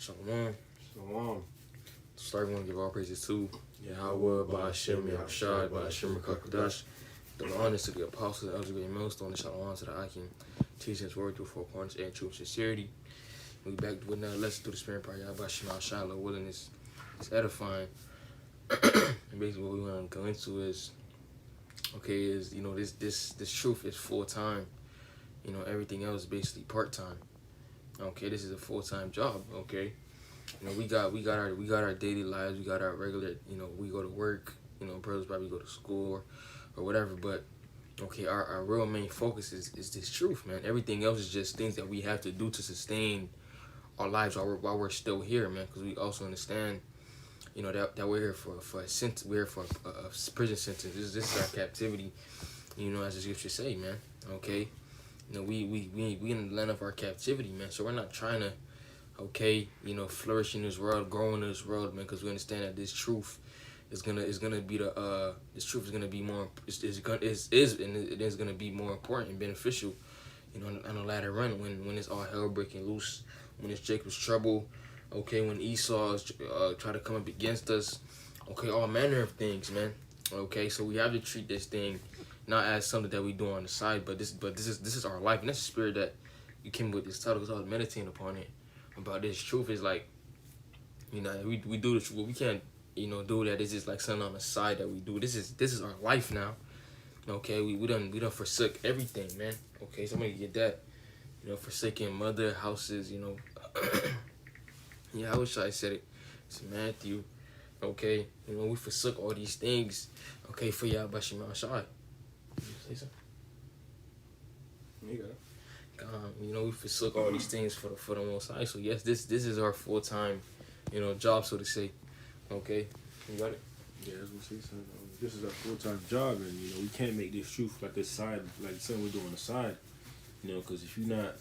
Shalom. Shalom. Start, we want to give all praises to Yahweh, Ba'ashem, Yahushai, Ba'ashem, Kakadash. The honors to the apostles, the elders, great millstone, and shalom to the Akim. Teach his word through four corners and true sincerity. We back with another lesson through the spirit prayer. Yahweh, Ba'ashem, Yahushai, Lord willing, is edifying. And basically what we want to go into is, this truth is full time. Everything else is basically part time. Okay, this is a full time job. Okay. We got our daily lives, we got our regular, we go to work, brothers probably go to school or whatever, but okay, our real main focus is this truth, man. Everything else is just things that we have to do to sustain our lives while we're still here, man, because we also understand, that we're here for a sentence, we're here for a prison sentence. This is our captivity, as the scriptures say, man. Okay, we in the land of our captivity, man, so we're not trying to flourish in this world, grow in this world, man, because we understand that this truth is gonna be this truth is gonna be more it is gonna be more important and beneficial, on the latter run when it's all hell breaking loose, when it's Jacob's trouble, when Esau try to come up against us, all manner of things, man. So we have to treat this thing not as something that we do on the side, but this is our life, and that's the spirit that you came with this title, because I was meditating upon it. About this truth is like, we do the truth, but we can't, do that. This is like something on the side that we do. This is our life now. We done forsook everything, man. Somebody get that. Forsaking mother, houses, Yeah, I wish I said it. It's Matthew. We forsook all these things. For Yahweh Shema Shai. Say something. You got it. We forsook all these things for the Most High. So yes, this is our full time, job, so to say. Okay, you got it. Yeah, as we say, son, this is our full-time job, and we can't make this truth like a side, like something we do on the side. Because if you're not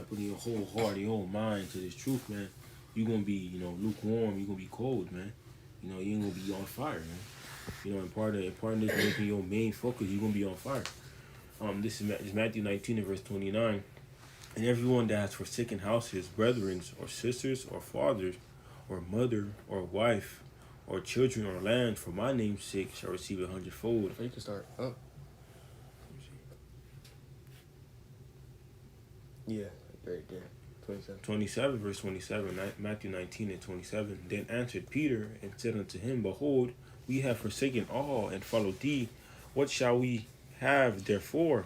putting your whole heart, your whole mind to this truth, man, you're gonna be, lukewarm. You're gonna be cold, man. You ain't gonna be on fire, man. And part of this making your main focus, you're gonna be on fire. This is Matthew 19 and verse 29. And everyone that has forsaken houses, brethren, or sisters, or fathers, or mother, or wife, or children, or land, for my name's sake, shall receive 100-fold. You can start up. Yeah, right there. 27, verse 27, Matthew 19 and 27. Then answered Peter and said unto him, Behold, we have forsaken all and followed thee. What shall we have therefore?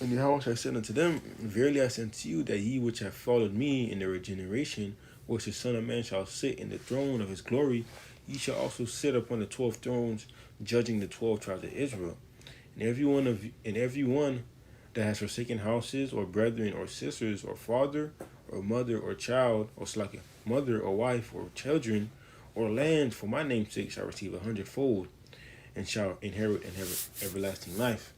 And Yahweh said unto them, Verily I say unto you, that ye which have followed me in the regeneration, which the Son of Man shall sit in the throne of his glory, ye shall also sit upon the 12 thrones, judging the 12 tribes of Israel. And everyone that has forsaken houses, or brethren, or sisters, or father, or mother, or child, or mother, or wife, or children, or land, for my name's sake, shall receive 100-fold, and shall inherit everlasting life.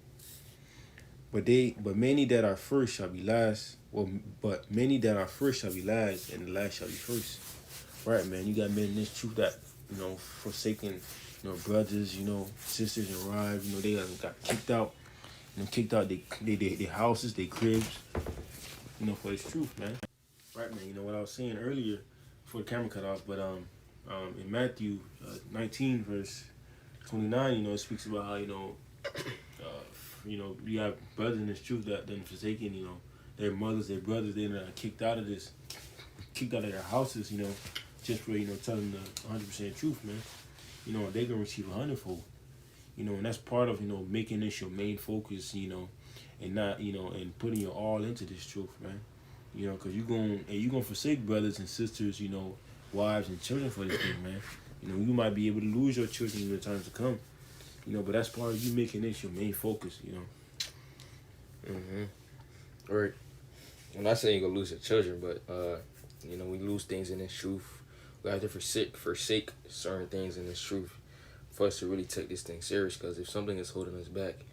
But many that are first shall be last. But many that are first shall be last, and the last shall be first. Right, man. You got men in this truth that forsaken, brothers, sisters and wives. They got kicked out. Kicked out their houses, their cribs. For this truth, man. Right, man. What I was saying earlier before the camera cut off, but in Matthew 19 verse 29, it speaks about how you have brothers in this truth that then forsaken, their mothers, their brothers, they kicked out of their houses, just for, telling the 100% truth, man. They can receive 100-fold. And that's part of, making this your main focus, and not, and putting your all into this truth, man. Because you're going to forsake brothers and sisters, wives and children for this thing, man. You might be able to lose your children in the times to come. But that's part of you making this your main focus, Right. I'm not saying you're gonna lose your children, but we lose things in this truth. We have to forsake certain things in this truth for us to really take this thing serious. Because if something is holding us back,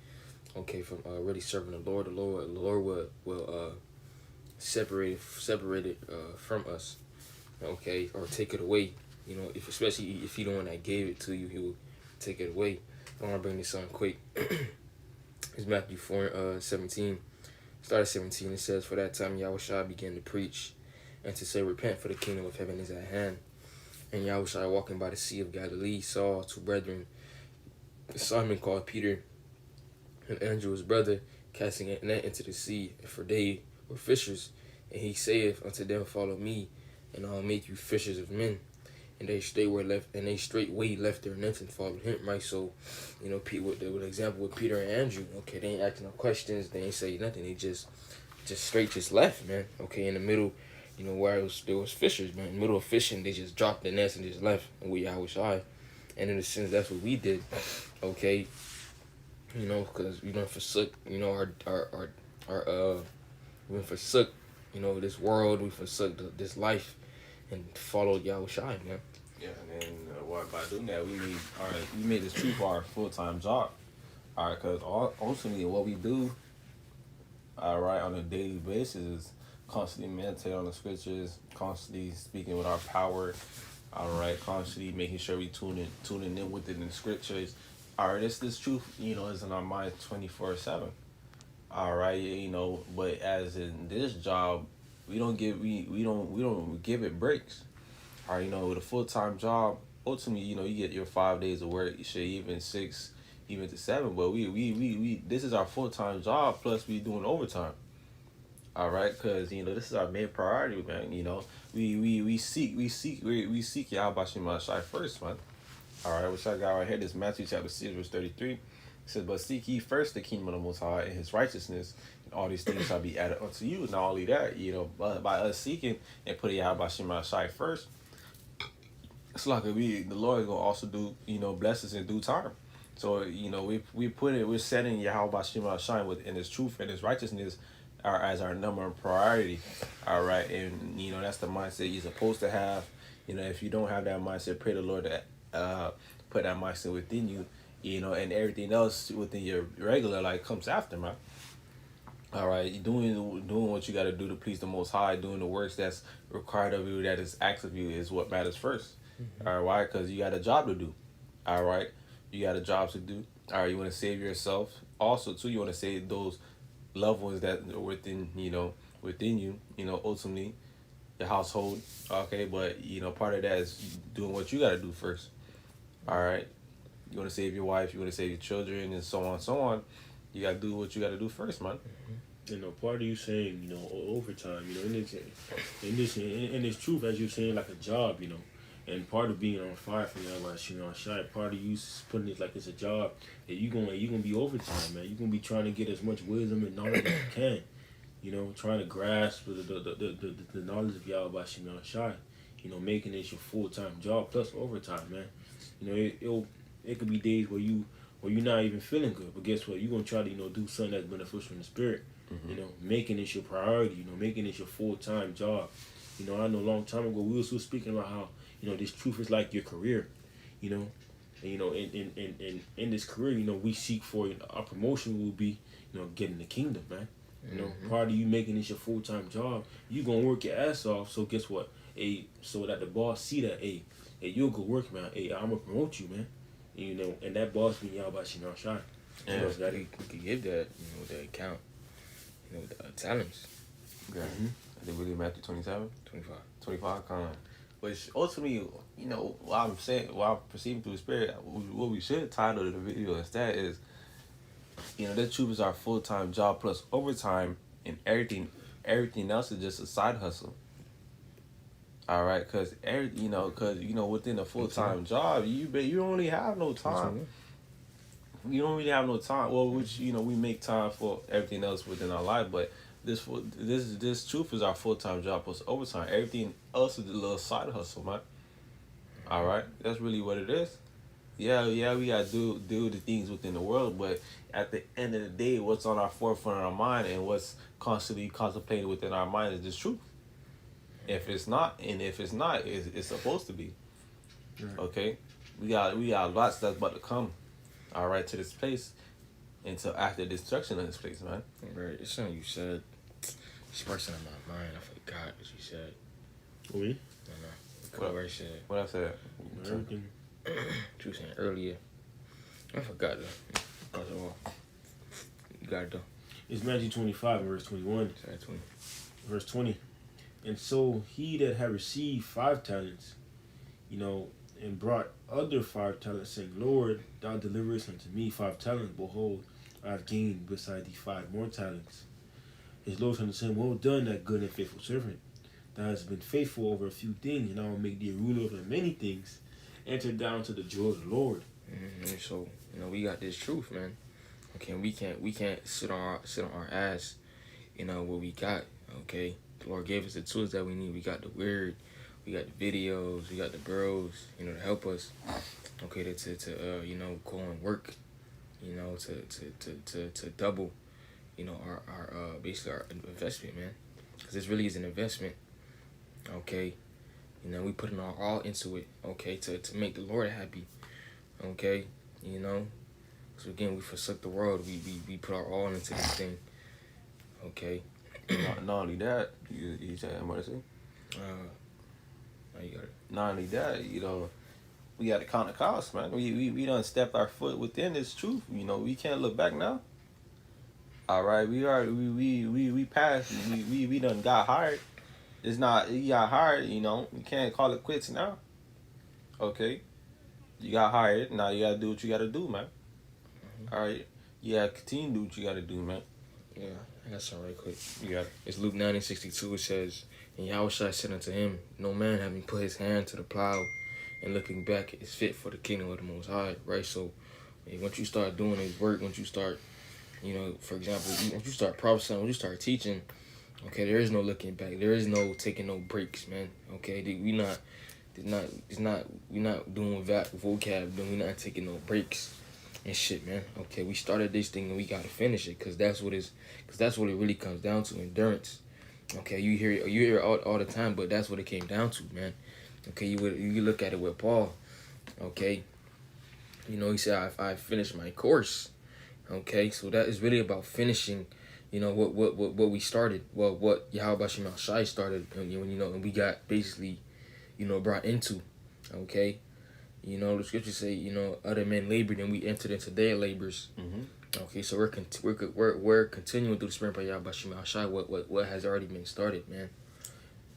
from really serving the Lord will separate it from us, or take it away. Especially if He the one that gave it to you, He will take it away. I want to bring this on quick. It's Matthew 4, 17. Start at 17. It says, For that time Yahushua began to preach and to say, repent, for the kingdom of heaven is at hand. And Yahushua, walking by the Sea of Galilee, saw two brethren, Simon called Peter, and Andrew his brother, casting a net into the sea, for they were fishers. And he saith unto them, follow me, and I'll make you fishers of men. And they straightway left their nets and followed him. Right, so, with the example with Peter and Andrew, okay, they ain't asking no questions, they ain't say nothing, they just straight left, man. Okay, in the middle, where there was fishers, man. In the middle of fishing, they just dropped the nets and just left. And we Yahushua. And in a sense, that's what we did. Okay, because we don't forsook, we forsook, this world, we forsook this life, and followed Yahushua, man. Yeah, and then by doing that, we made this truth our full-time job. All right, because ultimately what we do, all right, on a daily basis is constantly meditate on the scriptures, constantly speaking with our power, all right, constantly making sure we tuning in within the scriptures. All right, this truth, is in our mind 24/7. All right, but as in this job, we don't give it breaks. All right, with a full-time job, ultimately, you get your 5 days of work, even 6, even to 7. But we this is our full-time job, plus we doing overtime. All right, because this is our main priority, man. We seek Yahweh Shema Shai first, man. All right, which I got right here. This Matthew chapter 6, verse 33. It says, but seek ye first the kingdom of the Most High and his righteousness, and all these things shall be added unto you. Not only that, but by us seeking and putting Yahweh Shema Shai first, it's like the Lord is gonna also do, bless us in due time. So, we're setting Yahweh Shema Shai within his truth and his righteousness as our number one priority. All right, and that's the mindset you're supposed to have. If you don't have that mindset, pray the Lord to put that mindset within you. And everything else within your regular life comes after, man. All right, doing what you got to do to please the Most High, doing the works that's required of you, that is asked of you, is what matters first. Mm-hmm. All right, why? Because you got a job to do. All right, you got a job to do. All right, you want to save yourself. Also, too, you want to save those loved ones that are within you. Ultimately, your household. Okay, but part of that is doing what you got to do first. All right. You want to save your wife, you want to save your children, and so on. You got to do what you got to do first, man. Mm-hmm. Part of you saying, overtime, in this truth, as you're saying, like a job, and part of being on fire for Yahweh Shai, part of you putting it like it's a job, that you're gonna be overtime, man. You're gonna be trying to get as much wisdom and knowledge as you can, trying to grasp the knowledge of Yahweh Shai, making it your full-time job plus overtime, man. It could be days where you're not even feeling good, but guess what? You're gonna try to do something that's beneficial in the spirit. Mm-hmm. Making it your priority. Making it your full-time job. I know a long time ago we was speaking about how this truth is like your career. And in this career, we seek for our promotion will be getting the kingdom, man. Mm-hmm. Part of you making this your full-time job, you gonna work your ass off. So guess what? So that the boss see that you're a good work, man. I'm gonna promote you, man. And that boss being Yahweh Shema Shai. Yeah, we could give that, the account, the talents. Okay. Mm-hmm. I think we did Matthew 27? 25, kind of. Which ultimately, what I'm saying, what I'm perceiving through the Spirit, what we should title the video instead is, that truth is our full-time job plus overtime, and everything else is just a side hustle. All right, because within a full-time job, you don't really have no time. You don't really have no time. Well, which we make time for everything else within our life, but this truth is our full-time job plus overtime. Everything else is a little side hustle, man. All right, that's really what it is. Yeah, we gotta do the things within the world, but at the end of the day, what's on our forefront of our mind and what's constantly contemplated within our mind is this truth. If it's not, it's supposed to be. Right. Okay, we got lots that's about to come. All right, to this place until after destruction of this place, man. Right, it's something you said. It's person in my mind. I forgot what you said. Oui. What I said. What I said. Everything. What you were saying earlier. I forgot though. You got it though. It's Matthew 25 verse 21. Sorry, 20. Verse 20. And so he that had received 5 talents, and brought other 5 talents, saying, Lord, thou deliverest unto me 5 talents. Behold, I have gained beside thee 5 more talents. His Lord said unto him, Well done, that good and faithful servant. Thou hast been faithful over a few things, and I will make thee a ruler over many things. Enter down to the joy of the Lord. So we got this truth, man. Okay, we can't sit on our ass. What we got. Okay, the Lord gave us the tools that we need. We got the word, we got the videos, we got the bros. To help us. Okay, to go and work. To double. Our basically our investment, man. Because this really is an investment. Okay, we putting our all into it. Okay, to make the Lord happy. Okay, so again, we forsook the world. We put our all into this thing. Okay. Not only that, you said what I say? Now you got it. Not only that, we got to count the cost, man. We done stepped our foot within this truth. We can't look back now. All right, we passed. We done got hired. It's not you got hired. You can't call it quits now. Okay, you got hired. Now you gotta do what you gotta do, man. All right, you gotta continue to do what you gotta do, man. Yeah, I got something right quick. You got it. It's Luke 9:62. It says, "And Yahushua said unto him, No man having put his hand to the plow and looking back is fit for the kingdom of the Most High." Right. So, once you start doing this work, once you start, for example, once you start prophesying, once you start teaching, okay, there is no looking back. There is no taking no breaks, man. Okay, we not doing vocab. We're not taking no breaks and shit, man. Okay, we started this thing and we gotta finish it, cause that's what it really comes down to, endurance. Okay, you hear it all the time, but that's what it came down to, man. Okay, you look at it with Paul. Okay, he said I finished my course. Okay, so that is really about finishing. What we started. Well, what Yahweh Shai started. And we got basically, brought into. Okay. The scriptures say, other men labored and we entered into their labors. Mm-hmm. Okay, so we're continuing through the spirit by Yahweh Shai what has already been started, man.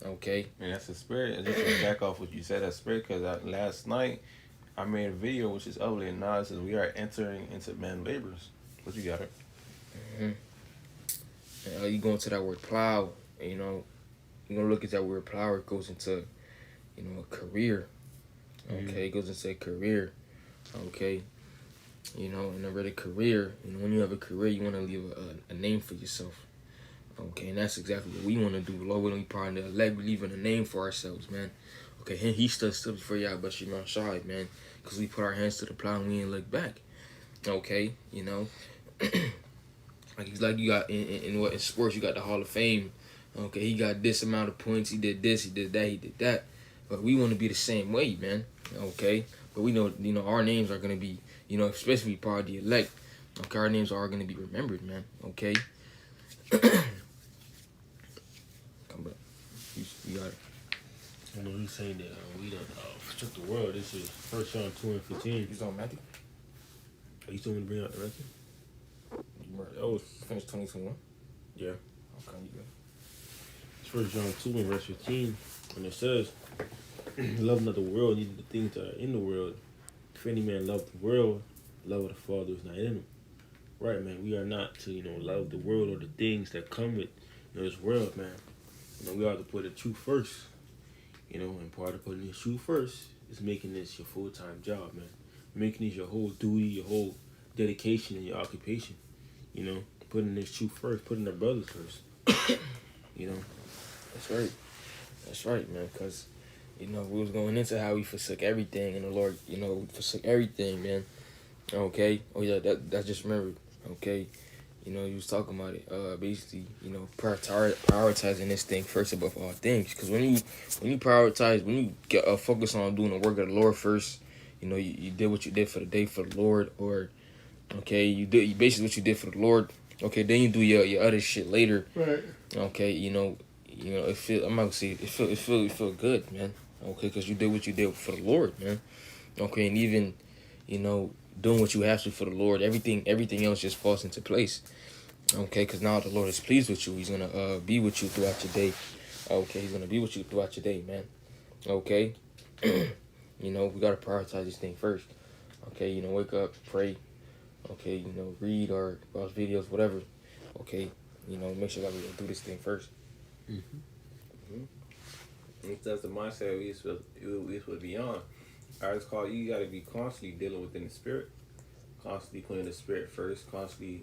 Okay. And that's the spirit. And just to back off what you said, that spirit, because last night I made a video which is ugly and now it says we are entering into men labors. What you got it? Mm-hmm. And you go into that word plow, and, you're gonna look at that word plow. It goes into, a career. Okay, It goes into a career. Okay, in a really career. When you have a career, you want to leave a name for yourself. Okay, and that's exactly what we want to do. Lord, we don't part of the elect. We leaving a name for ourselves, man. Okay, he stood before Yahweh Shai, man, because we put our hands to the plow and we ain't look back. Okay, like you got in sports, you got the Hall of Fame. Okay, he got this amount of points. He did this. He did that. He did that. But we want to be the same way, man. Okay, but we know, our names are gonna be, especially part of the elect. Okay, our names are gonna be remembered, man. Okay. Come back. You got it. He's saying that we done forsook the world. This is 1 John 2:15. You saw Matthew? Are you still going to bring out the record? Oh, finished 2021? Yeah. Okay, you good. It's 1 John 2:15. And it says, Love not the world, neither the things that are in the world. If any man love the world, love of the Father is not in him. Right, man. We are not to, love the world or the things that come with this world, man. We ought to put the truth first. And part of putting the truth first is making this your full-time job, man. Making this your whole duty, your whole dedication, and your occupation. Putting this truth first, putting the brothers first. That's right, man. Because, we was going into how we forsook everything, and the Lord, we forsook everything, man. Okay. Oh yeah, that just remembered. Okay. You was talking about it. Basically, prioritizing this thing first above all things. Because when you prioritize, when you get focus on doing the work of the Lord first, you did what you did for the day for the Lord, or okay, you basically what you did for the Lord. Okay, then you do your other shit later. Right. Okay, it feel. I'm not gonna say it feel good, man. Okay, because you did what you did for the Lord, man. Okay, and even, doing what you have to for the Lord, everything else just falls into place. Okay, because now the Lord is pleased with you. He's gonna be with you throughout your day. Okay, he's gonna be with you throughout your day, man. Okay. You know, we gotta prioritize this thing first. Okay, you know, wake up, pray. Okay, you know, read or watch videos, whatever. Okay, you know, make sure that we do this thing first. That's the mindset we supposed to be on. Alright, it's called, you gotta be constantly dealing within the spirit, constantly putting the spirit first, constantly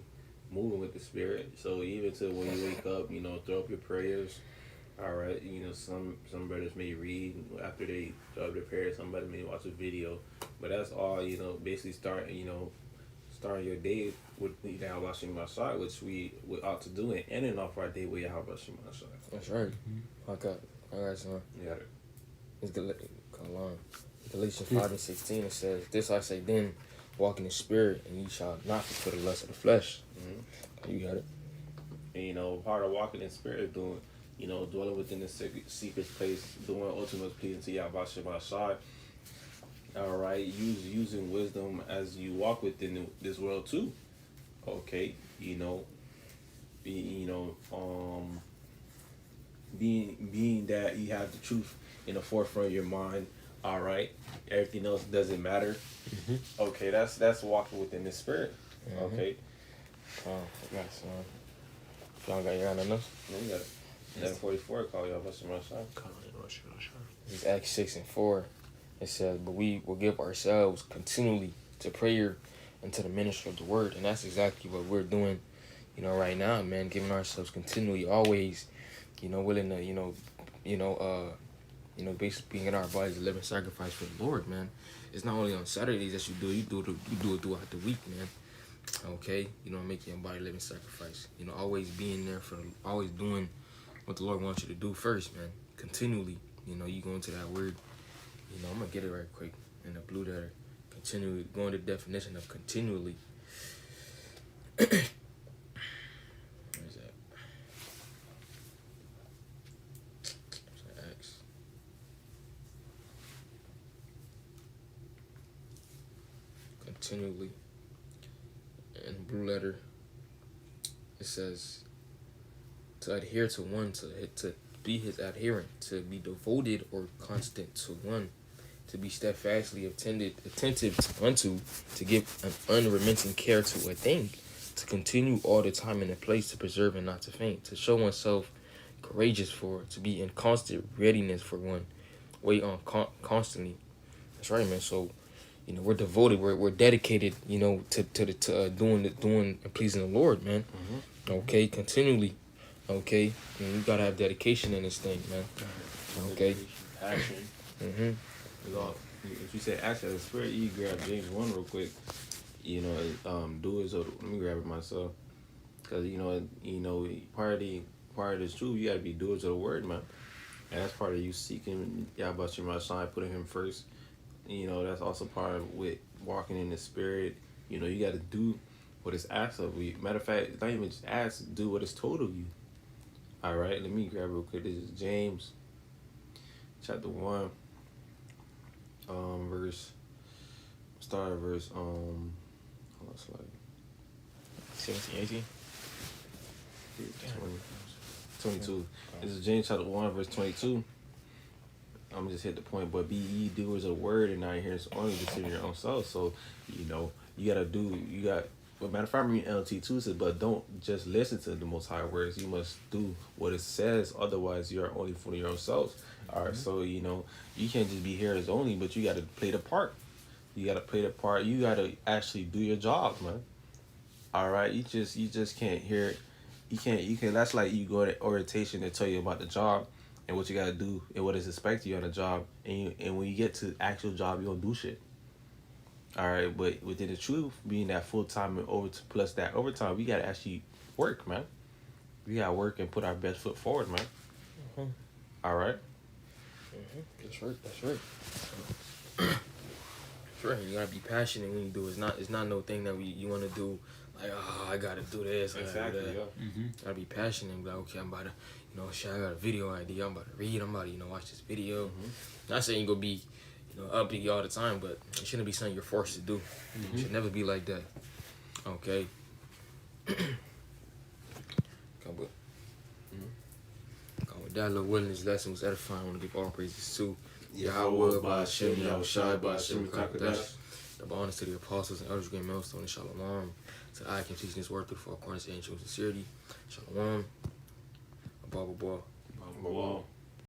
moving with the spirit. So even to when you wake up, you know, throw up your prayers. Alright, you know, some brothers may read after they throw up their prayers, somebody may watch a video. But that's all, you know, basically starting your day with Yahweh Shemashai, which we ought to do, and ending off our day with Yahweh Shemashai. That's right. I got son. Yeah. It's Galatians 5:16. It says, "This I say then, walk in the spirit, and you shall not fulfill the lust of the flesh." You got it. And, you know, part of walking in spirit is doing, you know, dwelling within the secret place, doing ultimate pleasing to Yahweh Shemashai. All right, using wisdom as you walk within this world too. Okay, you know, being that you have the truth in the forefront of your mind. All right, everything else doesn't matter. Okay, that's walking within the spirit. Okay. I got son. Y'all got nothing else? No, we got 11:44. Call y'all Shemashai. It's Acts 6:4. It says, "But we will give ourselves continually to prayer and to the ministry of the word." And that's exactly what we're doing, you know, right now, man. Giving ourselves continually, always, you know, willing to, basically being in our bodies a living sacrifice for the Lord, man. It's not only on Saturdays that you do it throughout the week, man. Okay, you know, make your body a living sacrifice. You know, always being there always doing what the Lord wants you to do first, man. Continually, you know, you go into that word. You know, I'm gonna get it right quick in the blue letter. Continually, going to the definition of continually. Where's that? X. Continually. In blue letter, it says to adhere to one, to be his adherent, to be devoted or constant to one, to be steadfastly attentive unto, to give an unremitting care to a thing, to continue all the time in a place, to preserve and not to faint, to show oneself courageous for, to be in constant readiness for one, wait on constantly. That's right, man. So, you know, we're devoted, we're dedicated, you know, to doing and pleasing the Lord, man. Okay, continually. Okay, and you gotta have dedication in this thing, man. Okay. Action. If you say action, the spirit, you grab James 1 real quick. You know, do it. So let me grab it myself, because you know, part of this truth, you gotta be doers of the word, man. And that's part of you seeking Yahweh Shemashai, putting Him first. You know, that's also part of with walking in the spirit. You know, you got to do what is asked of you. Matter of fact, it's not even just asked, do what is told of you. All right, let me grab real quick. This is James chapter 1, verse 17, 18. 22. This is James chapter 1, verse 22. I'm gonna just hit the point, but be ye doers of the word and not hearers only, deceiving your own self. So, you know, well, matter of fact, I mean, LT2 says, but don't just listen to the Most High words. You must do what it says. Otherwise, you are only fooling your own selves. All right, so, you know, you can't just be hearers only, but you got to play the part. You got to play the part. You got to actually do your job, man. All right, you just can't hear it. You can. That's like you go to orientation to tell you about the job and what you got to do and what is expected of you on the job. And when you get to the actual job, you don't do shit. All right, but within the truth, being that full time and plus that overtime, we gotta actually work, man. We gotta work and put our best foot forward, man. All right. That's right. That's right. You gotta be passionate when you do it. It's not no thing that you want to do like, oh, I gotta do this. Exactly. Yeah. Gotta be passionate and be like, okay, I'm about to, you know, shit, I got a video idea. I'm about to read. I'm about to, you know, watch this video. Not saying you gonna be, you know, uppity all the time, but it shouldn't be something you're forced to do. It should never be like that. Okay. Come with. with that, Lord willing, this lesson was edifying. I want to give all praises to Yahweh, Ba'ashem, Yahushai, Ba'ashem, Kakadash. The honors to the apostles and elders, great millstone, and shalom. To the I can teach this word through for according to ancient sincerity. Shalom. Abba, Abba. Wow.